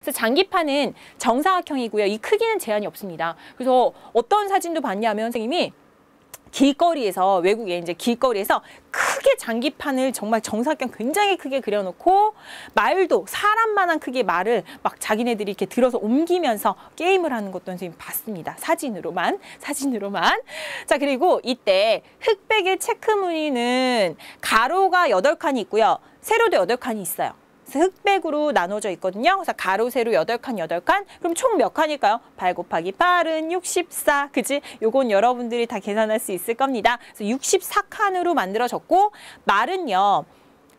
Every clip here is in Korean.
그래서 장기판은 정사각형이고요. 이 크기는 제한이 없습니다. 그래서 어떤 사진도 봤냐면 선생님이 길거리에서, 외국에 이제 길거리에서 크게 장기판을 정말 정사각형 굉장히 크게 그려놓고 말도 사람만한 크기의 말을 막 자기네들이 이렇게 들어서 옮기면서 게임을 하는 것도 선생님 봤습니다. 사진으로만. 자, 그리고 이때 흑백의 체크 무늬는 가로가 8칸이 있고요. 세로도 8칸이 있어요. 흑백으로 나눠져 있거든요. 그래서 가로, 세로 8칸, 8칸. 그럼 총 몇 칸일까요? 8 곱하기 8은 64. 그치? 요건 여러분들이 다 계산할 수 있을 겁니다. 그래서 64칸으로 만들어졌고, 말은요,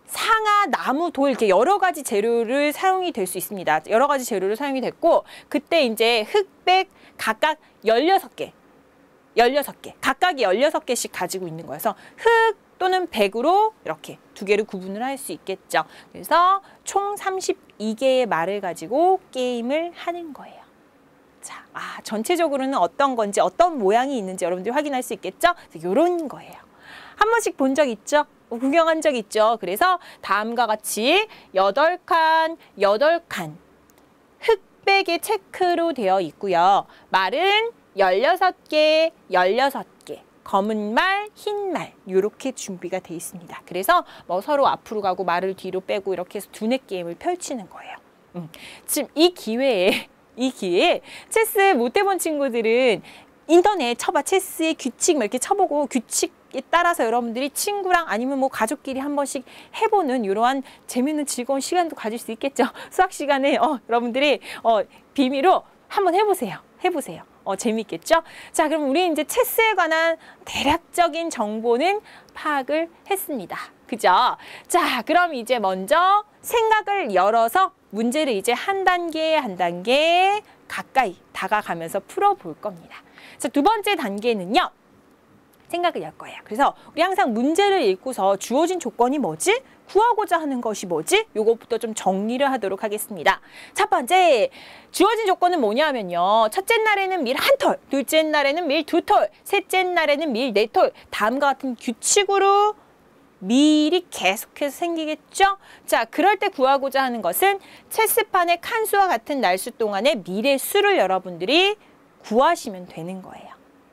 상아, 나무, 돌 이렇게 여러 가지 재료를 사용이 될 수 있습니다. 여러 가지 재료를 사용이 됐고, 그때 이제 흑백 각각 16개. 각각이 16개씩 가지고 있는 거여서 흑 또는 백으로 이렇게 두 개를 구분을 할 수 있겠죠. 그래서 총 32개의 말을 가지고 게임을 하는 거예요. 자, 전체적으로는 어떤 건지 어떤 모양이 있는지 여러분들이 확인할 수 있겠죠. 이런 거예요. 한 번씩 본 적 있죠? 구경한 적 있죠? 그래서 다음과 같이 8칸, 8칸 흑백의 체크로 되어 있고요. 말은 16개, 16개. 검은 말, 흰 말 이렇게 준비가 돼 있습니다. 그래서 뭐 서로 앞으로 가고 말을 뒤로 빼고 이렇게 해서 두뇌 게임을 펼치는 거예요. 지금 이 기회에 체스 못 해본 친구들은 인터넷 쳐봐. 체스의 규칙 이렇게 쳐보고 규칙에 따라서 여러분들이 친구랑 아니면 뭐 가족끼리 한 번씩 해보는 이러한 재미있는 즐거운 시간도 가질 수 있겠죠. 수학 시간에 여러분들이 비밀로 한번 해보세요. 재밌겠죠? 자, 그럼 우리 이제 체스에 관한 대략적인 정보는 파악을 했습니다. 그죠? 자, 그럼 이제 먼저 생각을 열어서 문제를 이제 한 단계 가까이 다가가면서 풀어볼 겁니다. 자, 두 번째 단계는요. 생각을 열 거예요. 그래서 우리 항상 문제를 읽고서 주어진 조건이 뭐지? 구하고자 하는 것이 뭐지? 요것부터 좀 정리를 하도록 하겠습니다. 첫 번째, 주어진 조건은 뭐냐면요. 첫째 날에는 밀 1톨, 둘째 날에는 밀 2톨, 셋째 날에는 밀 4톨. 다음과 같은 규칙으로 밀이 계속해서 생기겠죠? 자, 그럴 때 구하고자 하는 것은 체스판의 칸수와 같은 날수 동안의 밀의 수를 여러분들이 구하시면 되는 거예요.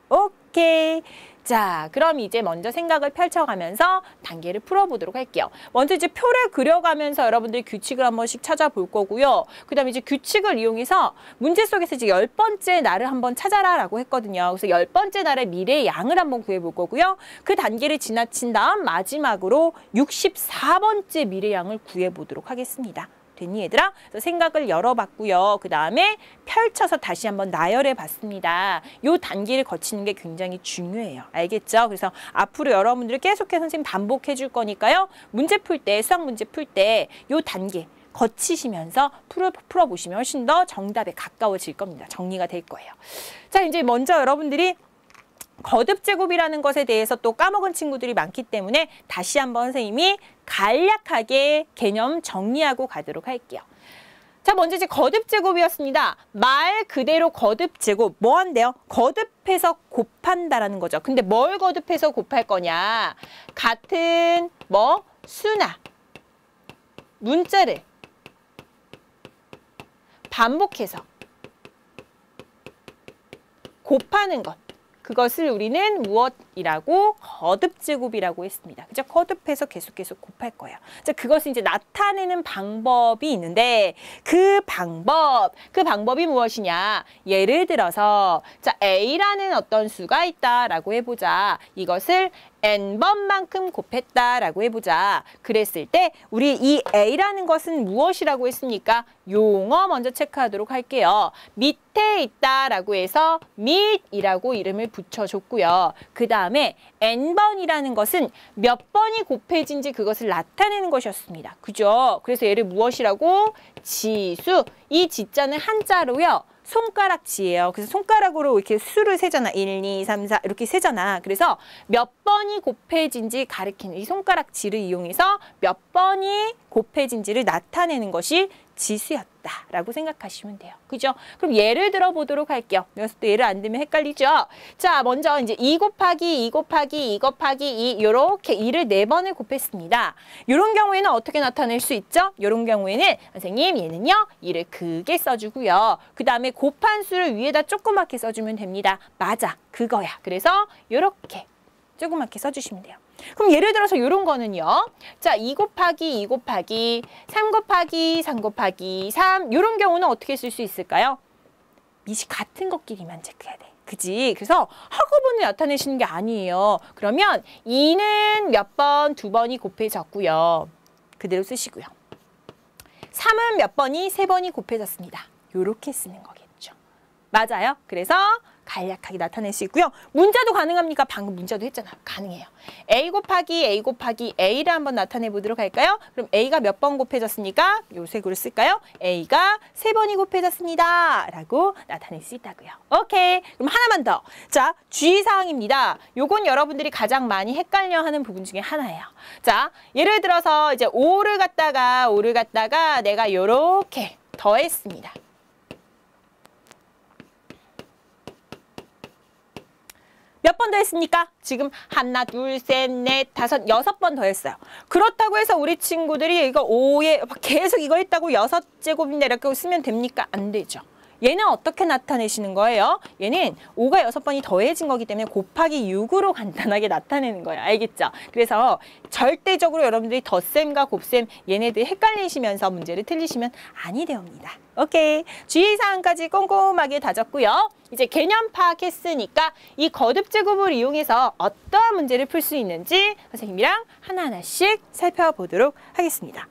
오케이. 자, 그럼 이제 먼저 생각을 펼쳐가면서 단계를 풀어보도록 할게요. 먼저 이제 표를 그려가면서 여러분들이 규칙을 한 번씩 찾아볼 거고요. 그 다음에 이제 규칙을 이용해서 문제 속에서 이제 10번째 날을 한번 찾아라 라고 했거든요. 그래서 10번째 날의 밀의 양을 한번 구해볼 거고요. 그 단계를 지나친 다음 마지막으로 64번째 밀의 양을 구해보도록 하겠습니다. 됐니 얘들아? 그래서 생각을 열어봤고요. 그 다음에 펼쳐서 다시 한번 나열해 봤습니다. 이 단계를 거치는 게 굉장히 중요해요. 알겠죠? 그래서 앞으로 여러분들이 계속해서 선생님 반복해 줄 거니까요. 문제 풀 때, 수학 문제 풀 때 이 단계 거치시면서 풀어보시면 훨씬 더 정답에 가까워질 겁니다. 정리가 될 거예요. 자, 이제 먼저 여러분들이 거듭제곱이라는 것에 대해서 또 까먹은 친구들이 많기 때문에 다시 한번 선생님이 간략하게 개념 정리하고 가도록 할게요. 자, 먼저 이제 거듭제곱이었습니다. 말 그대로 거듭제곱. 뭐 한대요? 거듭해서 곱한다라는 거죠. 근데 뭘 거듭해서 곱할 거냐? 같은 수나 문자를 반복해서 곱하는 것. 그것을 우리는 무엇이라고? 거듭제곱이라고 했습니다. 그죠? 거듭해서 계속 곱할 거예요. 자, 그것을 이제 나타내는 방법이 있는데 그 방법이 무엇이냐? 예를 들어서 자, A라는 어떤 수가 있다라고 해보자. 이것을 n번만큼 곱했다라고 해보자. 그랬을 때 우리 이 A라는 것은 무엇이라고 했습니까? 용어 먼저 체크하도록 할게요. 밑에 있다라고 해서 밑이라고 이름을 붙여줬고요. 그 다음에 n번이라는 것은 몇 번이 곱해진지 그것을 나타내는 것이었습니다. 그죠? 그래서 얘를 무엇이라고? 지수. 이 지자는 한자로요. 손가락지예요. 그래서 손가락으로 이렇게 수를 세잖아. 1, 2, 3, 4 이렇게 세잖아. 그래서 몇 번이 곱해진지 가리키는 이 손가락지를 이용해서 몇 번이 곱해진지를 나타내는 것이 지수였다라고 생각하시면 돼요. 그죠? 그럼 예를 들어 보도록 할게요. 여기서 또 예를 안 들면 헷갈리죠? 자, 먼저 이제 2 곱하기 2 곱하기 2 곱하기 2 요렇게 2를 4번을 곱했습니다. 이런 경우에는 어떻게 나타낼 수 있죠? 이런 경우에는 선생님 얘는요 2를 크게 써주고요. 그 다음에 곱한 수를 위에다 조그맣게 써주면 됩니다. 맞아, 그거야. 그래서 요렇게 조그맣게 써주시면 돼요. 그럼 예를 들어서 이런 거는요. 자, 2 곱하기 2 곱하기 3 곱하기 3 곱하기 3 이런 경우는 어떻게 쓸 수 있을까요? 밑이 같은 것끼리만 체크해야 돼. 그지? 그래서 한꺼번에 나타내시는 게 아니에요. 그러면 2는 몇 번? 2번이 곱해졌고요. 그대로 쓰시고요. 3은 몇 번이? 3번이 곱해졌습니다. 이렇게 쓰는 거겠죠. 맞아요. 그래서 간략하게 나타낼 수 있고요. 문자도 가능합니까? 방금 문자도 했잖아. 가능해요. A 곱하기 A 곱하기 A를 한번 나타내 보도록 할까요? 그럼 A가 몇 번 곱해졌습니까? 요 색으로 쓸까요? A가 3번이 곱해졌습니다. 라고 나타낼 수 있다고요. 오케이. 그럼 하나만 더. 자, 주의사항입니다. 요건 여러분들이 가장 많이 헷갈려하는 부분 중에 하나예요. 자, 예를 들어서 이제 5를 갖다가 내가 요렇게 더했습니다. 몇 번 더 했습니까? 지금 하나, 둘, 셋, 넷, 다섯, 6번 더 했어요. 그렇다고 해서 우리 친구들이 이거 5에 계속 이거 했다고 6제곱인데 이렇게 쓰면 됩니까? 안 되죠. 얘는 어떻게 나타내시는 거예요? 얘는 5가 6번이 더해진 거기 때문에 곱하기 6으로 간단하게 나타내는 거예요. 알겠죠? 그래서 절대적으로 여러분들이 덧셈과 곱셈 얘네들 헷갈리시면서 문제를 틀리시면 아니 되옵니다. 오케이. 주의사항까지 꼼꼼하게 다졌고요. 이제 개념 파악했으니까 이 거듭제곱을 이용해서 어떠한 문제를 풀 수 있는지 선생님이랑 하나하나씩 살펴보도록 하겠습니다.